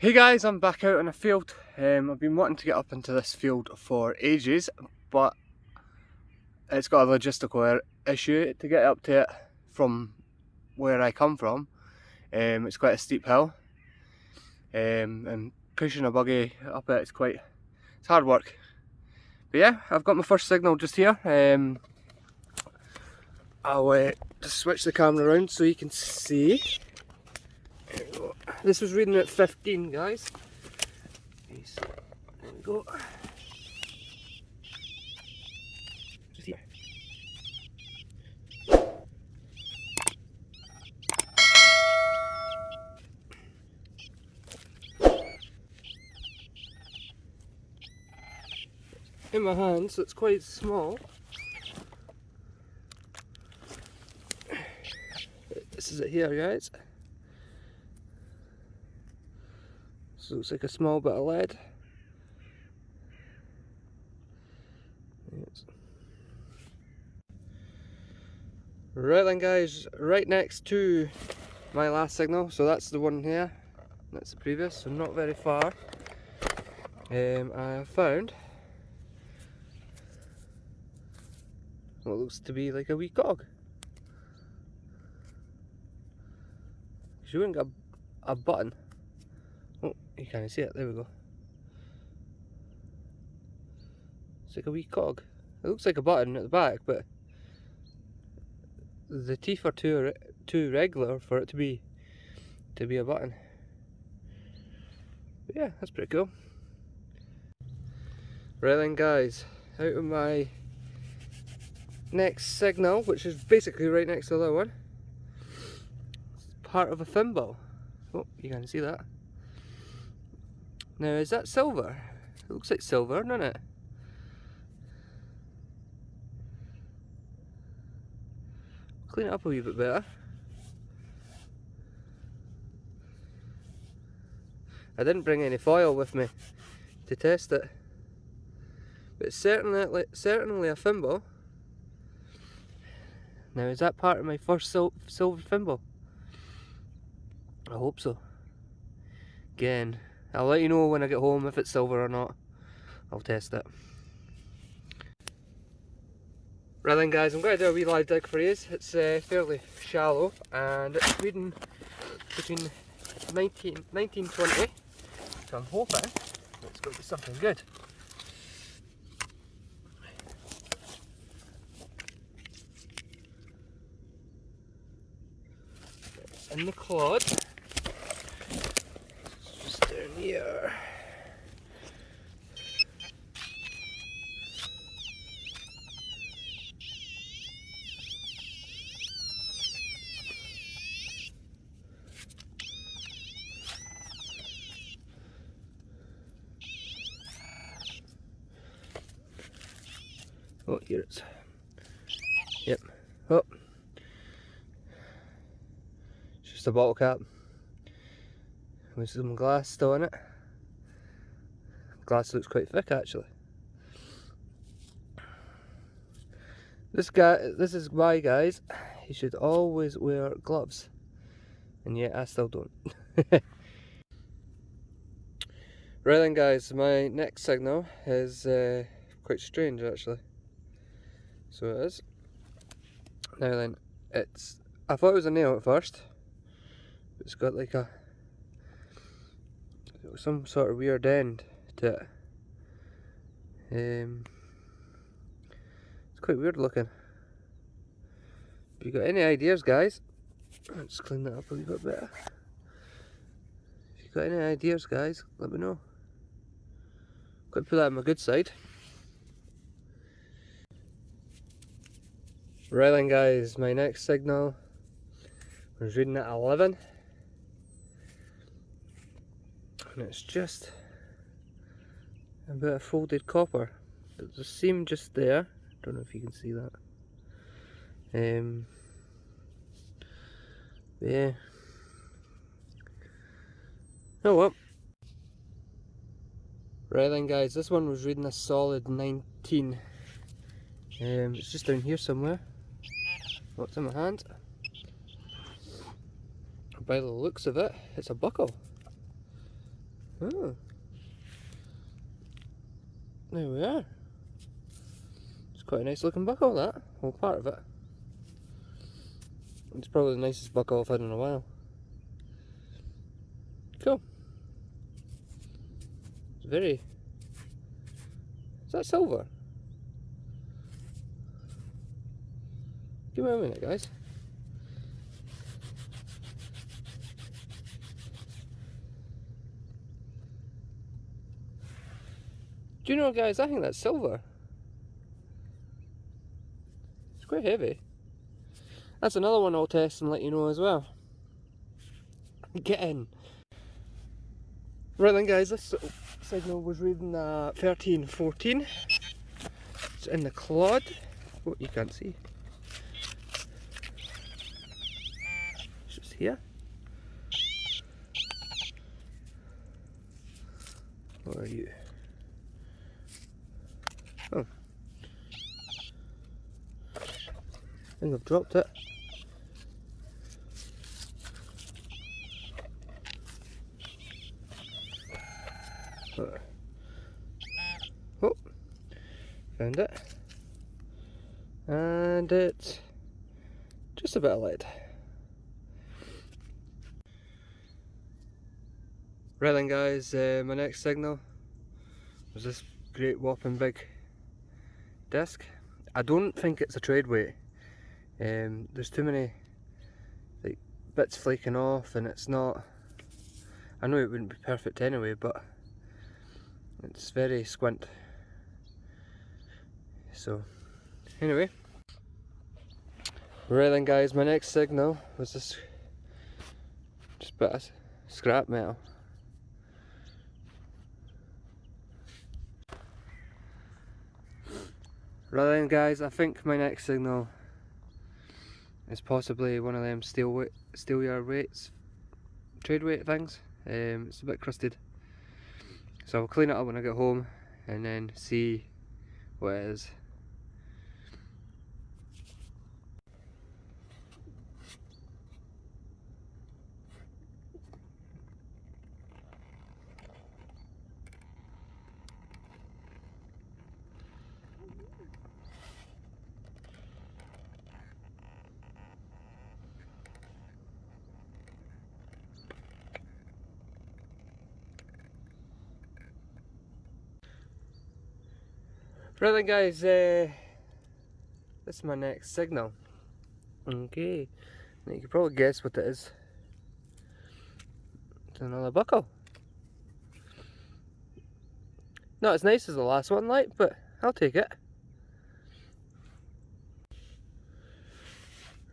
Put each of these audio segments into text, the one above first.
Hey guys, I'm back out in a field. I've been wanting to get up into this field for ages, but it's got a logistical issue to get up to it from where I come from. It's quite a steep hill, and pushing a buggy up it's hard work. But yeah, I've got my first signal just here. I'll just switch the camera around so you can see. There we go. This was reading at 15, guys. There we go. Just here. In my hand, so it's quite small. This is it here, guys. So it's like a small bit of lead. Yes. Right then guys, right next to my last signal, so that's the one here, that's the previous, so not very far. I have found what looks to be like a wee cog. You wouldn't get a button. Oh, you can't see it, there we go. It's like a wee cog. It looks like a button at the back, but the teeth are too regular for it to be a button. But yeah, that's pretty cool. Right then guys, out of my next signal, which is basically right next to the other one, it's part of a thimble. Oh, you can see that. Now, is that silver? It looks like silver, doesn't it? Clean it up a wee bit better. I didn't bring any foil with me to test it, but it's certainly a thimble. Now, is that part of my first silver thimble? I hope so. Again, I'll let you know when I get home if it's silver or not. I'll test it. Right then guys, I'm going to do a wee live dig for you. It's fairly shallow and it's reading between 19 and 20. So I'm hoping it's going to be something good. In the clod, just down here. Oh, here it is. Yep. Oh. It's just a bottle cap with some glass still in it. Glass looks quite thick actually. This is why, guys, you should always wear gloves. And yet I still don't. Right then guys, my next signal is quite strange actually. So it is. Now then, I thought it was a nail at first. It's got like some sort of weird end to it. It's quite weird looking. If you got any ideas, guys, let's clean that up a wee bit better. If you got any ideas, guys, let me know. Got to put that on my good side. Right then guys, my next signal was reading at 11. And it's just a bit of folded copper. There's a seam just there. Don't know if you can see that. Yeah. Oh well. Right then guys, this one was reading a solid 19. It's just down here somewhere. What's in my hand? By the looks of it, it's a buckle. Oh. There we are. It's quite a nice looking buckle, that. Well, part of it. It's probably the nicest buckle I've had in a while. Cool. It's very... Is that silver? Give me a minute, guys. Do you know, guys, I think that's silver. It's quite heavy. That's another one I'll test and let you know as well. Get in. Right then, guys, this signal was reading 1314. It's in the clod. What you can't see. It's just here. Where are you? Oh. I think I've dropped it. Oh, found it. And it's just a bit of lead. Right then, guys, my next signal was this great whopping big disc. I don't think it's a trade weight. There's too many like bits flaking off, and it's not. I know it wouldn't be perfect anyway, but it's very squint. So anyway, right then, guys, my next signal was this just bit of scrap metal. Right then, guys, I think my next signal is possibly one of them steel yard weights, trade weight things. It's a bit crusted, so I'll clean it up when I get home and then see what it is. Right then, guys, this is my next signal. Okay, now you can probably guess what it is. It's another buckle. Not as nice as the last one, like, but I'll take it.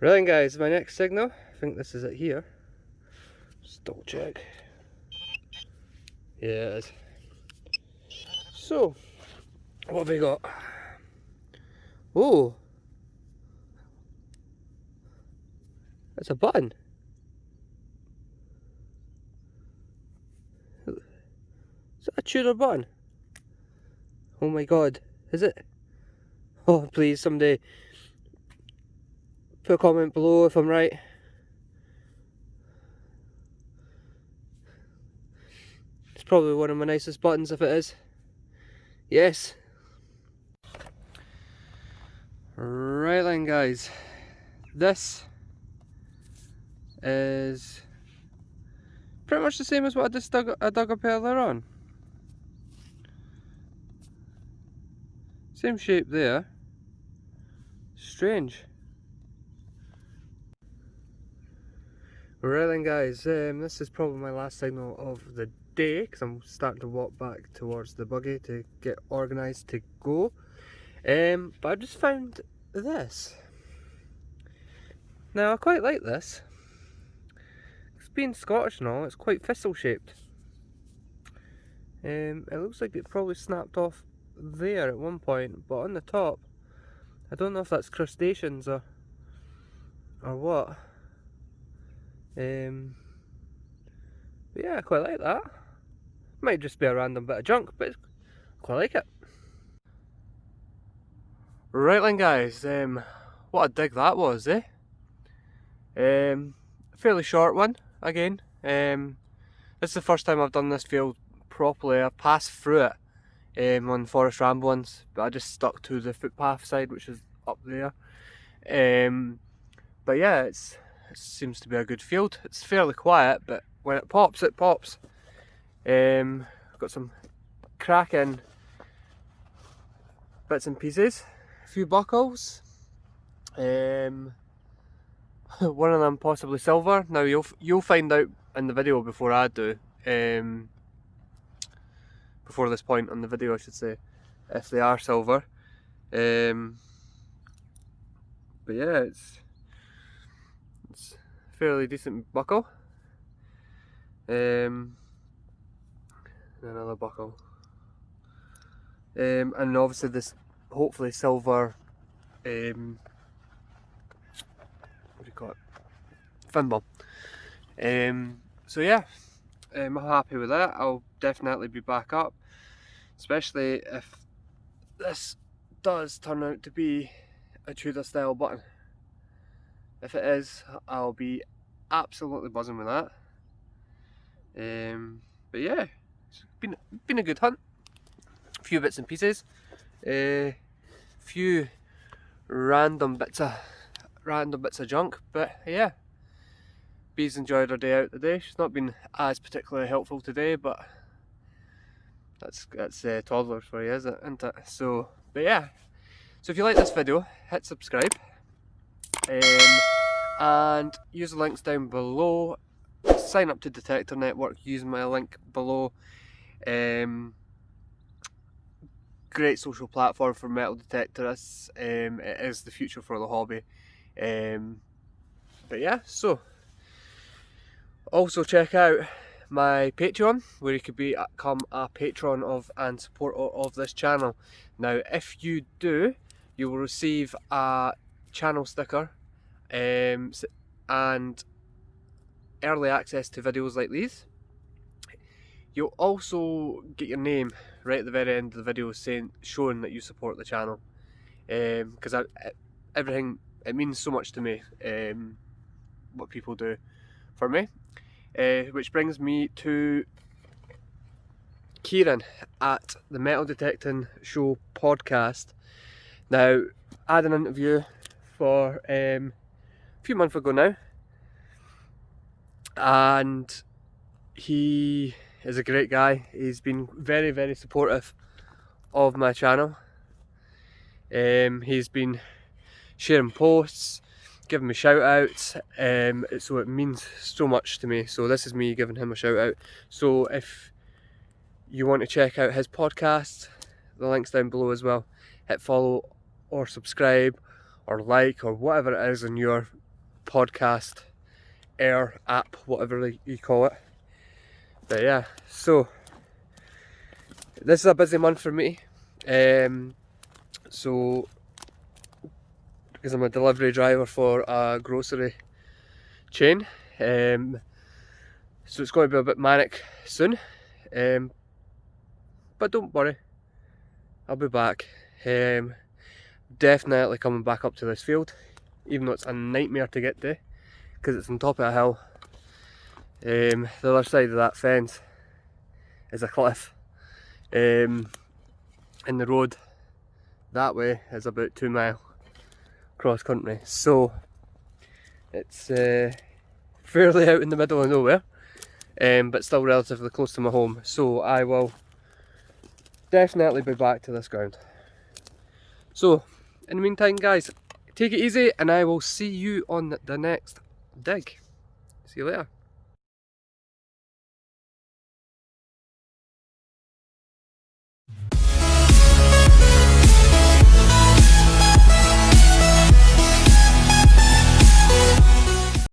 Right then, guys, my next signal, I think this is it here. Just double check. Yeah, it is. So, what have we got? Oh, it's a button. Is that a Tudor button? Oh my god, is it? Oh, please, somebody put a comment below if I'm right. It's probably one of my nicest buttons if it is. Yes. Right then, guys, this is pretty much the same as what I just dug up earlier on. Same shape there. Strange. Right then, guys, this is probably my last signal of the day because I'm starting to walk back towards the buggy to get organised to go. But I just found this. Now I quite like this. It's being Scottish and all, it's quite thistle shaped. It looks like it probably snapped off there at one point, but on the top, I don't know if that's crustaceans or what. But yeah, I quite like that. Might just be a random bit of junk, but I quite like it. Right then, guys, what a dig that was, eh? Fairly short one, again. This is the first time I've done this field properly. I've passed through it on Forest Ramblings, but I just stuck to the footpath side, which is up there. But yeah, it seems to be a good field. It's fairly quiet, but when it pops, it pops. I've got some cracking bits and pieces, a few buckles. One of them possibly silver. Now you'll find out in the video before I do. Before this point on the video, I should say, if they are silver. But yeah, it's a fairly decent buckle. Another buckle. And obviously this hopefully silver what do you call it? Thimble. So yeah, I'm happy with that. I'll definitely be back up, especially if this does turn out to be a Tudor style button. If it is, I'll be absolutely buzzing with that. But yeah, it's been a good hunt. A few bits and pieces, few random bits of junk, but yeah, Bee's enjoyed her day out today. She's not been as particularly helpful today, but that's toddlers for you, isn't it? So, but yeah, so if you like this video, hit subscribe, and use the links down below. Sign up to Detector Network using my link below. Great social platform for metal detectorists. It is the future for the hobby. But yeah, so also check out my Patreon, where you could become a patron of and supporter of this channel. Now, if you do, you will receive a channel sticker and early access to videos like these. You'll also get your name right at the very end of the video showing that you support the channel, because everything, it means so much to me, what people do for me. Which brings me to Ciaran at the Metal Detecting Show podcast. Now, I had an interview for a few months ago now, and he is a great guy. He's been very, very supportive of my channel. He's been sharing posts, giving me shout outs, so it means so much to me. So this is me giving him a shout out. So if you want to check out his podcast, the link's down below as well. Hit follow or subscribe or like or whatever it is on your podcast app, whatever you call it. But yeah, so this is a busy month for me. So because I'm a delivery driver for a grocery chain, so it's going to be a bit manic soon. But don't worry, I'll be back. Definitely coming back up to this field, even though it's a nightmare to get to, because it's on top of a hill. The other side of that fence is a cliff, and the road that way is about 2 miles cross country, so it's fairly out in the middle of nowhere, but still relatively close to my home. So I will definitely be back to this ground. So in the meantime, guys, take it easy, and I will see you on the next dig. See you later.